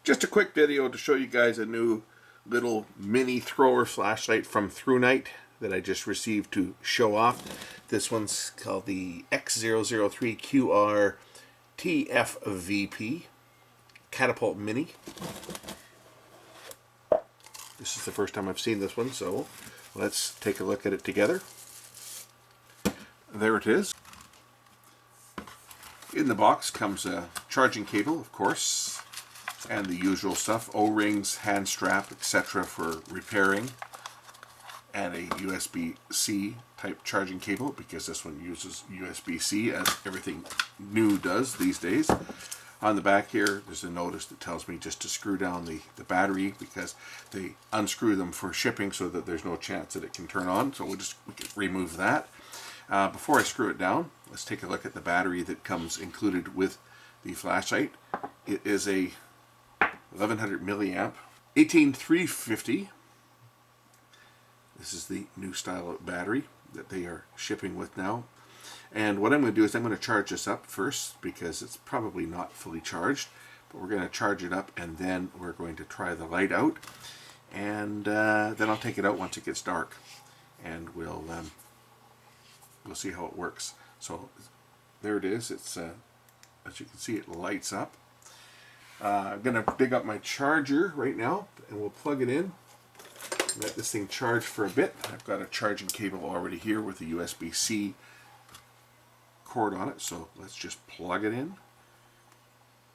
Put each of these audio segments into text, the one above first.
Just a quick video to show you guys a new little mini thrower flashlight from Thrunite that I just received to show off. This one's called the X003QR TFVP Catapult Mini. This is the first time I've seen this one, so let's take a look at it together. There it is. In the box comes a charging cable, of course, and the usual stuff, O-rings, hand strap, etc. for repairing, and a USB-C type charging cable, because this one uses USB-C as everything new does these days. On the back here, there's a notice that tells me just to screw down the battery, because they unscrew them for shipping so that there's no chance that it can turn on. So we can remove that. Before I screw it down, let's take a look at the battery that comes included with the flashlight. It is a 1100 milliamp 18350. This is the new style of battery that they are shipping with now. And what I'm going to do is I'm going to charge this up first, because it's probably not fully charged, but we're going to charge it up and then we're going to try the light out, and then I'll take it out once it gets dark, and we'll see how it works. So there it is. It's as you can see, it lights up. I'm going to dig up my charger right now and we'll plug it in. Let this thing charge for a bit. I've got a charging cable already here with a USB-C cord on it, so let's just plug it in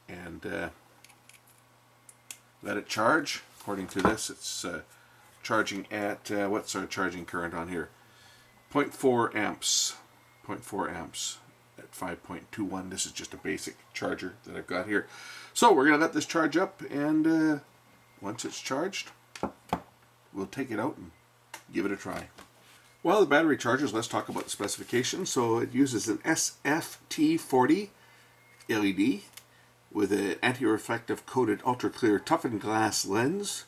and let it charge. According to this, it's charging at what's our charging current on here? 0.4 amps. 0.4 amps at 5.21. This is just a basic charger that I've got here. So we're going to let this charge up, and once it's charged, we'll take it out and give it a try. While the battery charges, let's talk about the specifications. So it uses an SFT40 LED with an anti-reflective coated ultra-clear toughened glass lens.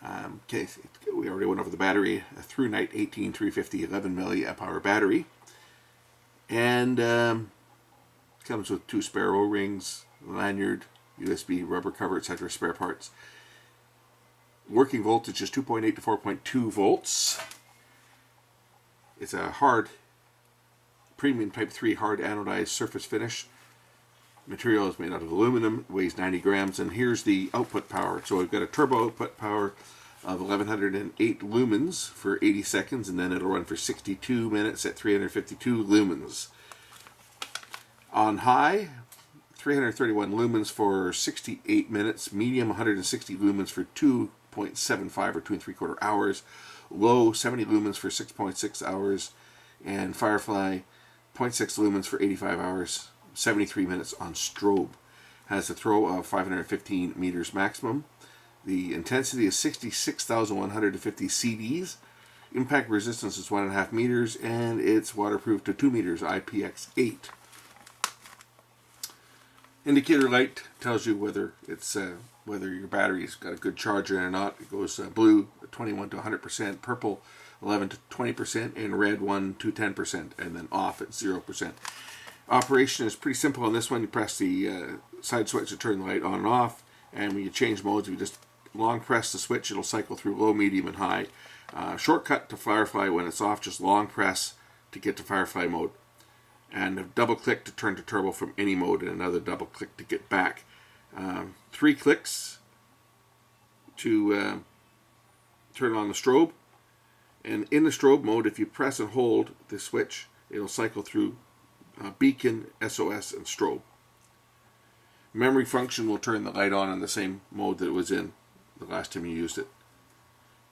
Okay, we already went over the battery. A Thrunite 18350 11 mAh battery. And comes with 2 spare O-rings, lanyard, USB, rubber cover, etc. spare parts. Working voltage is 2.8 to 4.2 volts. It's a hard, premium type 3 hard anodized surface finish. Material is made out of aluminum, weighs 90 grams, and here's the output power. So we've got a turbo output power of 1108 lumens for 80 seconds, and then it'll run for 62 minutes at 352 lumens. On high, 331 lumens for 68 minutes, medium 160 lumens for 2.75 or 2 3/4 hours, low 70 lumens for 6.6 hours, and Firefly 0.6 lumens for 85 hours, 73 minutes on strobe. Has a throw of 515 meters maximum. The intensity is 66,150 CDs. Impact resistance is 1.5 meters, and it's waterproof to 2 meters, IPX8. Indicator light tells you whether it's whether your battery's got a good charger or not. It goes blue 21 to 100%, purple 11 to 20%, and red 1 to 10%, and then off at 0%. Operation is pretty simple on this one. You press the side switch to turn the light on and off, and when you change modes, you just long press the switch. It'll cycle through low, medium, and high. Shortcut to Firefly when it's off, just long press to get to Firefly mode, and double click to turn to turbo from any mode, and another double click to get back. 3 clicks to turn on the strobe, and in the strobe mode, if you press and hold the switch, it'll cycle through beacon, SOS, and strobe. Memory function will turn the light on in the same mode that it was in the last time you used it.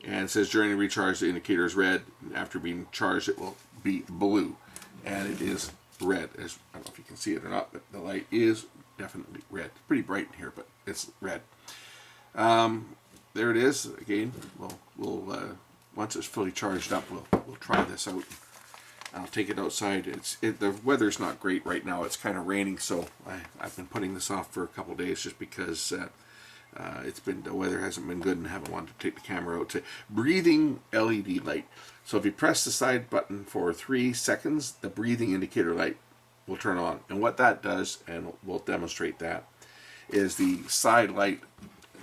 And it says during the recharge the indicator is red, and after being charged it will be blue, and it is red. As I don't know if you can see it or not, but the light is definitely red. It's pretty bright in here, but it's red. There it is. Again, we'll once it's fully charged up, we'll try this out. I'll take it outside. The weather's not great right now. It's kind of raining, so I've been putting this off for a couple days just because the weather hasn't been good and I haven't wanted to take the camera out. To breathing LED light. So if you press the side button for 3 seconds, the breathing indicator light will turn on. And what that does, and we'll demonstrate that, is the side light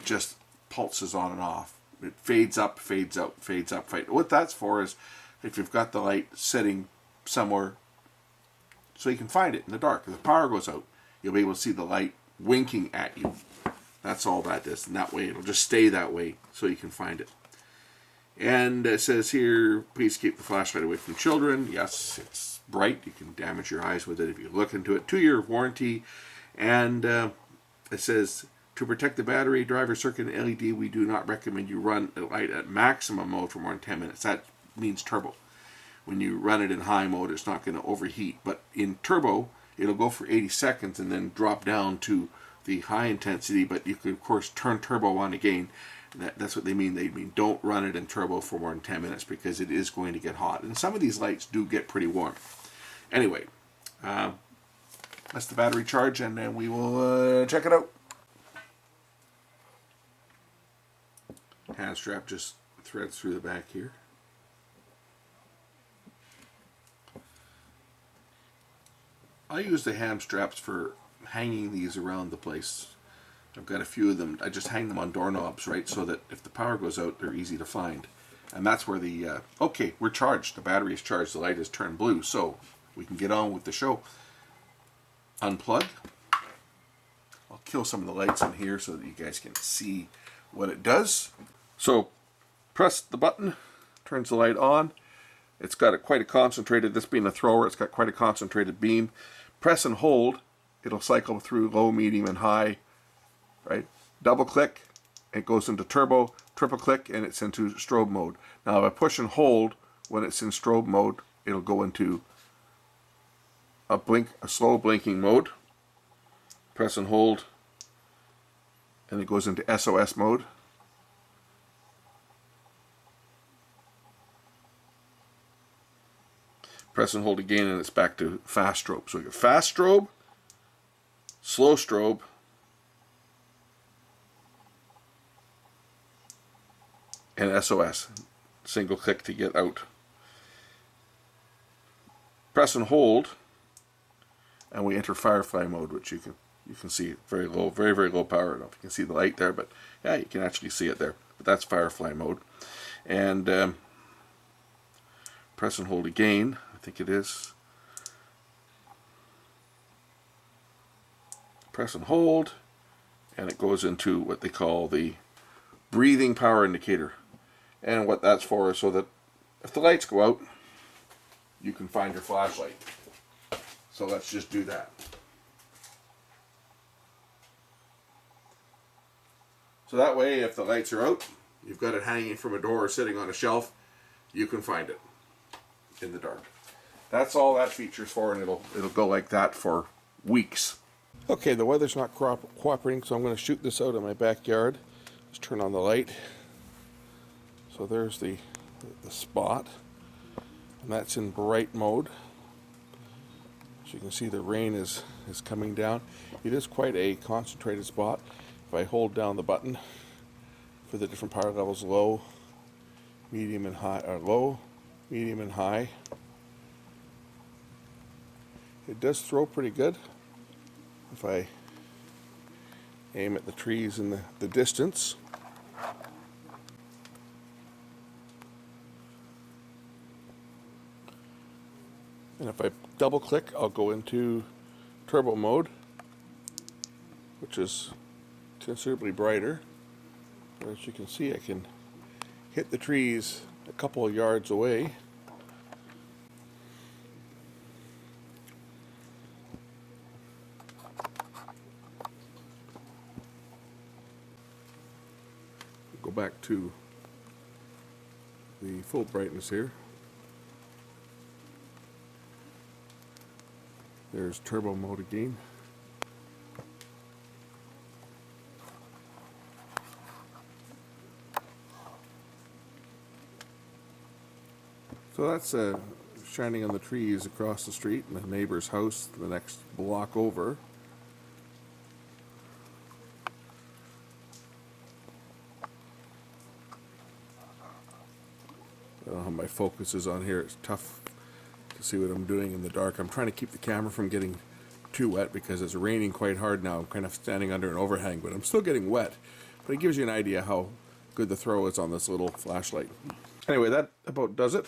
just pulses on and off. It fades up, fades out, fades up. What that's for is if you've got the light sitting somewhere so you can find it in the dark. If the power goes out, you'll be able to see the light winking at you. That's all that is. And that way it'll just stay that way so you can find it. And it says here, please keep the flashlight away from children. Yes, it's bright. You can damage your eyes with it if you look into it. 2-year warranty. And it says, to protect the battery, driver circuit, and LED, we do not recommend you run a light at maximum mode for more than 10 minutes. That means turbo. When you run it in high mode, it's not going to overheat. But in turbo, it'll go for 80 seconds and then drop down to the high intensity. But you can, of course, turn turbo on again. That's what they mean. They mean don't run it in turbo for more than 10 minutes because it is going to get hot. And some of these lights do get pretty warm. Anyway, that's the battery charge, and then we will check it out. Hand strap just threads through the back here. I use the hand straps for hanging these around the place. I've got a few of them. I just hang them on doorknobs, right, so that if the power goes out, they're easy to find. And that's where the, okay, we're charged. The battery is charged. The light has turned blue, so we can get on with the show. Unplug. I'll kill some of the lights in here so that you guys can see what it does. So, press the button, turns the light on. It's got quite a concentrated, this being a thrower, it's got quite a concentrated beam. Press and hold, it'll cycle through low, medium, and high. Right? Double click, it goes into turbo. Triple click, and it's into strobe mode. Now, if I push and hold when it's in strobe mode, it'll go into a slow blinking mode. Press and hold, and it goes into SOS mode. Press and hold again, and it's back to fast strobe. So we get fast strobe, slow strobe, and SOS. Single click to get out. Press and hold, and we enter firefly mode, which you can see very low, very, very low power. I don't know if you can see the light there, but yeah, you can actually see it there. But that's firefly mode. And press and hold again, I think it is. Press and hold, and it goes into what they call the breathing power indicator. And what that's for is so that if the lights go out, you can find your flashlight. So let's just do that. So that way, if the lights are out, you've got it hanging from a door or sitting on a shelf, you can find it in the dark. That's all that feature's for, and it'll go like that for weeks. Okay, the weather's not cooperating, so I'm going to shoot this out in my backyard. Let's turn on the light. So there's the spot, and that's in bright mode. As you can see, the rain is coming down. It is quite a concentrated spot. If I hold down the button for the different power levels, low, medium, and high, or low, medium, and high, it does throw pretty good. If I aim at the trees in the distance, and if I double click, I'll go into turbo mode, which is considerably brighter. As you can see, I can hit the trees a couple of yards away. Go back to the full brightness here. There's turbo mode again. So that's shining on the trees across the street in the neighbor's house the next block over. I don't know how my focus is on here. It's tough to see what I'm doing in the dark. I'm trying to keep the camera from getting too wet because it's raining quite hard now. I'm kind of standing under an overhang, but I'm still getting wet. but it gives you an idea how good the throw is on this little flashlight. Anyway, that about does it.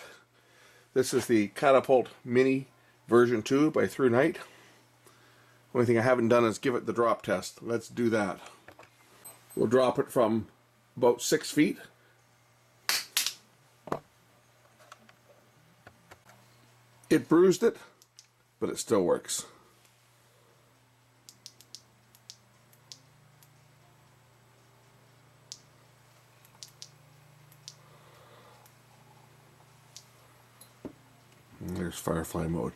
This is the Catapult Mini version 2 by Thrunite. Only thing I haven't done is give it the drop test. Let's do that. We'll drop it from about 6 feet. It bruised it, but it still works. And there's Firefly mode.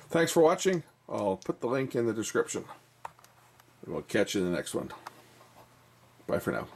Thanks for watching. I'll put the link in the description. And we'll catch you in the next one. Bye for now.